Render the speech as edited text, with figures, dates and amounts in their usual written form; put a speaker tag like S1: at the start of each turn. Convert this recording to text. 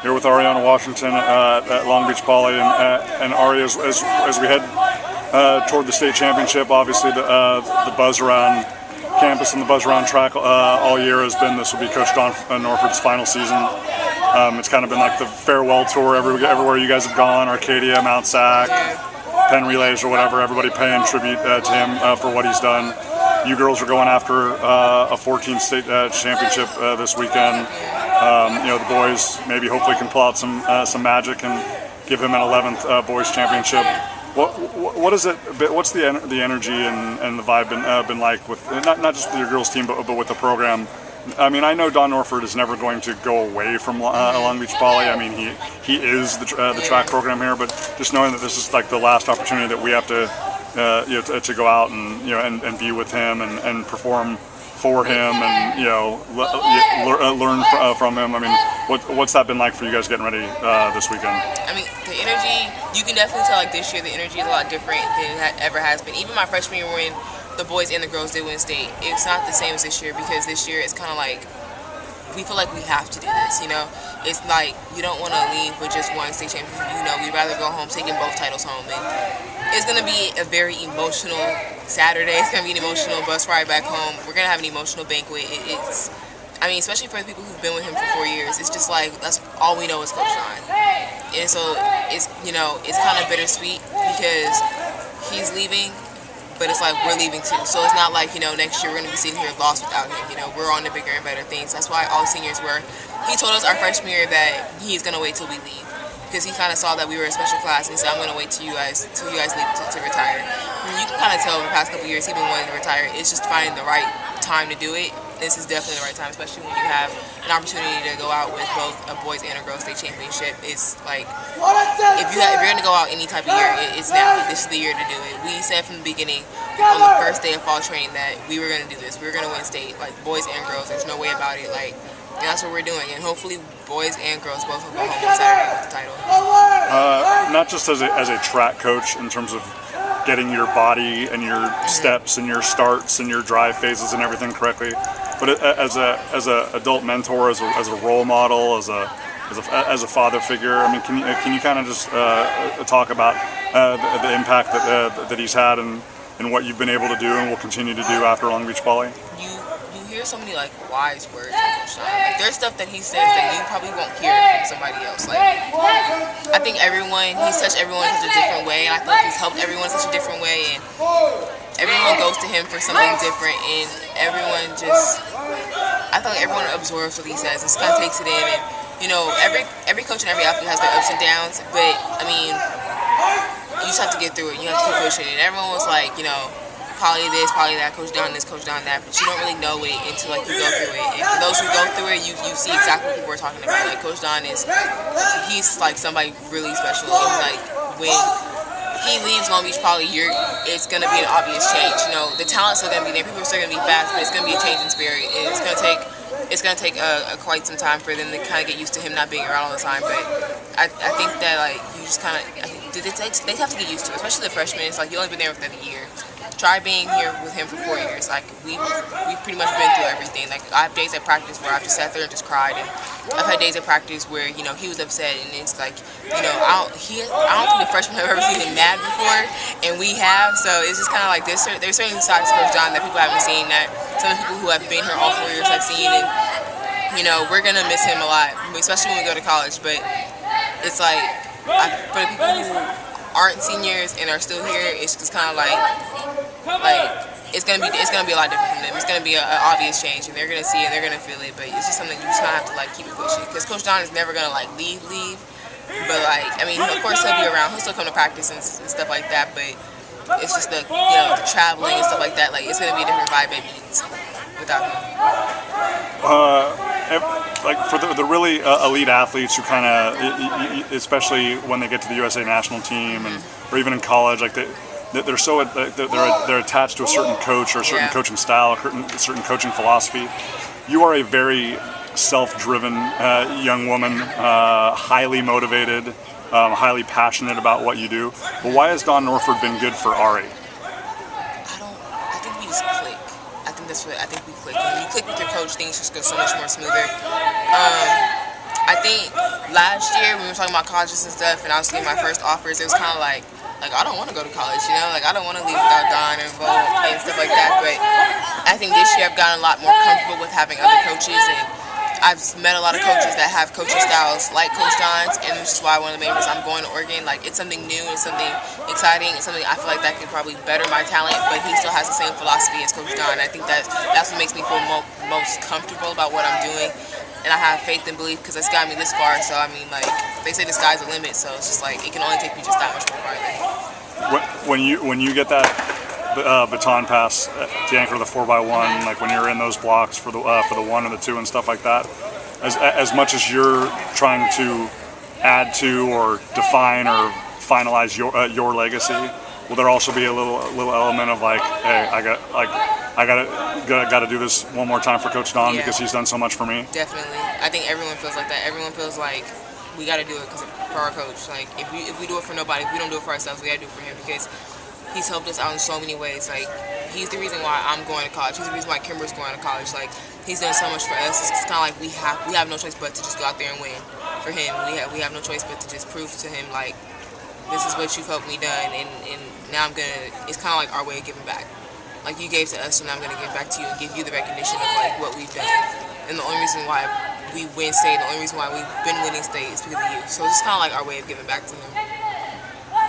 S1: here with Ariana Washington at Long Beach Poly, and Ari, as we head toward the state championship, obviously the buzz around campus and the buzz around track all year has been this will be Coach Don Norford's final season. It's kind of been like the farewell tour everywhere you guys have gone, Arcadia, Mount Sac, Penn Relays or whatever, everybody paying tribute to him for what he's done. You girls are going after a 14th state championship this weekend. The boys maybe hopefully can pull out some magic and give him an 11th boys championship. What is it? What's the energy and the vibe been like with not just with your girls team but with the program? I mean, I know Don Norford is never going to go away from Long Beach Poly. I mean, he is the track program here, but just knowing that this is like the last opportunity that we have to go out and be with him and perform for him and learn from him. I mean, what's that been like for you guys getting ready this weekend?
S2: I mean, the energy, you can definitely tell like this year the energy is a lot different than it ever has been. Even my freshman year when the boys and the girls did win state, it's not the same as this year because this year it's kind of like we feel like we have to do this, It's like you don't want to leave with just one state championship, we'd rather go home taking both titles home. And it's going to be a very emotional Saturday. It's going to be an emotional bus ride back home. We're going to have an emotional banquet. Especially for the people who've been with him for 4 years, it's just like that's all we know is Coach Don. And so it's kind of bittersweet because he's leaving, but it's like we're leaving too. So it's not like, next year we're going to be sitting here lost without him. We're on to bigger and better things. That's why all seniors were. He told us our freshman year that he's going to wait till we leave because he kind of saw that we were a special class and he said, I'm going to wait till you guys leave to retire. And you can kind of tell over the past couple of years he's been wanting to retire. It's just finding the right time to do it. This is definitely the right time, especially when you have an opportunity to go out with both a boys and a girls state championship. It's like if you're going to go out any type of year, it's now. This is the year to do it. We said from the beginning on the first day of fall training that we were going to do this. We were going to win state, like boys and girls. There's no way about it. Like that's what we're doing, and hopefully boys and girls both will go home on Saturday with the title.
S1: Not just as a track coach in terms of getting your body and your steps and your starts and your drive phases and everything correctly, but as a adult mentor, as a role model, as a father figure. I mean, can you kind of just talk about the impact that he's had and what you've been able to do and will continue to do after Long Beach Poly?
S2: You hear so many like wise words from Coach Don. Like there's stuff that he says that you probably won't hear from somebody else. Like I think he's touched everyone in such a different way, and I think he's helped everyone in such a different way, and everyone goes to him for something different, and everyone just, I feel like everyone absorbs what he says and just kind of takes it in. And every coach and every athlete has their ups and downs, but I mean, you just have to get through it. You have to keep pushing it. And everyone was like, Poly this, Poly that, Coach Don this, Coach Don that, but you don't really know it until like you go through it. And for those who go through it, you see exactly what people are talking about. Like Coach Don he's like somebody really special. And like when he leaves Long Beach Poly, it's gonna be an obvious change. The talent's still gonna be there, people are still gonna be fast, but it's gonna be a change in spirit. And it's gonna take quite some time for them to kind of get used to him not being around all the time. But I think that like you just kind of they have to get used to it, especially the freshmen. It's like you only been there within a year. Try being here with him for 4 years. Like we've pretty much been through everything. Like I have days at practice where I've just sat there and just cried, and I've had days at practice where he was upset, and it's like I don't think the freshmen have ever seen him mad before, and we have. So it's just kind of like there's certain sides of Coach Don that people haven't seen that some of the people who have been here all 4 years have seen, and we're gonna miss him a lot, especially when we go to college. But it's like for the people who aren't seniors and are still here, it's just kind of like it's gonna be a lot different from them. It's gonna be an obvious change, and they're gonna see it, they're gonna feel it. But it's just something you just kind of have to like keep it pushing, because Coach Don is never gonna like leave. But like of course he'll be around. He'll still come to practice and stuff like that. But it's just the traveling and stuff like that. Like it's gonna be a different vibe maybe without him.
S1: Like for the really elite athletes who kind of, especially when they get to the USA national team or even in college, like they're so they're attached to a certain coach or a certain coaching style, a certain coaching philosophy. You are a very self-driven young woman, highly motivated, highly passionate about what you do. But why has Don Norford been good for Ari?
S2: I think we just click. I think we click. When you click with your coach, things just go so much more smoother. I think last year when we were talking about colleges and stuff, and I was getting my first offers, it was kind of like I don't want to go to college, you know, like I don't want to leave without Don and Bo and stuff like that. But I think this year I've gotten a lot more comfortable with having other coaches, and I've met a lot of coaches that have coaching styles like Coach Don's, and which is why one of the main reasons I'm going to Oregon. Like, it's something new, it's something exciting, it's something I feel like that could probably better my talent, but he still has the same philosophy as Coach Don. I think that's what makes me feel most comfortable about what I'm doing, and I have faith and belief because it's got me this far. So I mean, like, they say the sky's the limit, so it's just like it can only take me just that much more farther.
S1: When you get that baton pass to anchor the 4x1, like when you're in those blocks for the 1 and the 2 and stuff like that, as much as you're trying to add to or define or finalize your legacy, will there also be a little element of like, hey, I got to do this one more time for Coach Don because he's done so much for me?
S2: Definitely, I think everyone feels like that. Everyone feels like we got to do it for our coach. Like if we do it for nobody, if we don't do it for ourselves, we got to do it for him because he's helped us out in so many ways. Like, he's the reason why I'm going to college. He's the reason why Kimber's going to college. Like, he's done so much for us. It's kind of like we have no choice but to just go out there and win. For him, we have no choice but to just prove to him, like, this is what you've helped me done, and now it's kind of like our way of giving back. Like, you gave to us, so now I'm going to give back to you and give you the recognition of, like, what we've done. And the only reason why we win state, the only reason why we've been winning state is because of you. So it's just kind of like our way of giving back to him.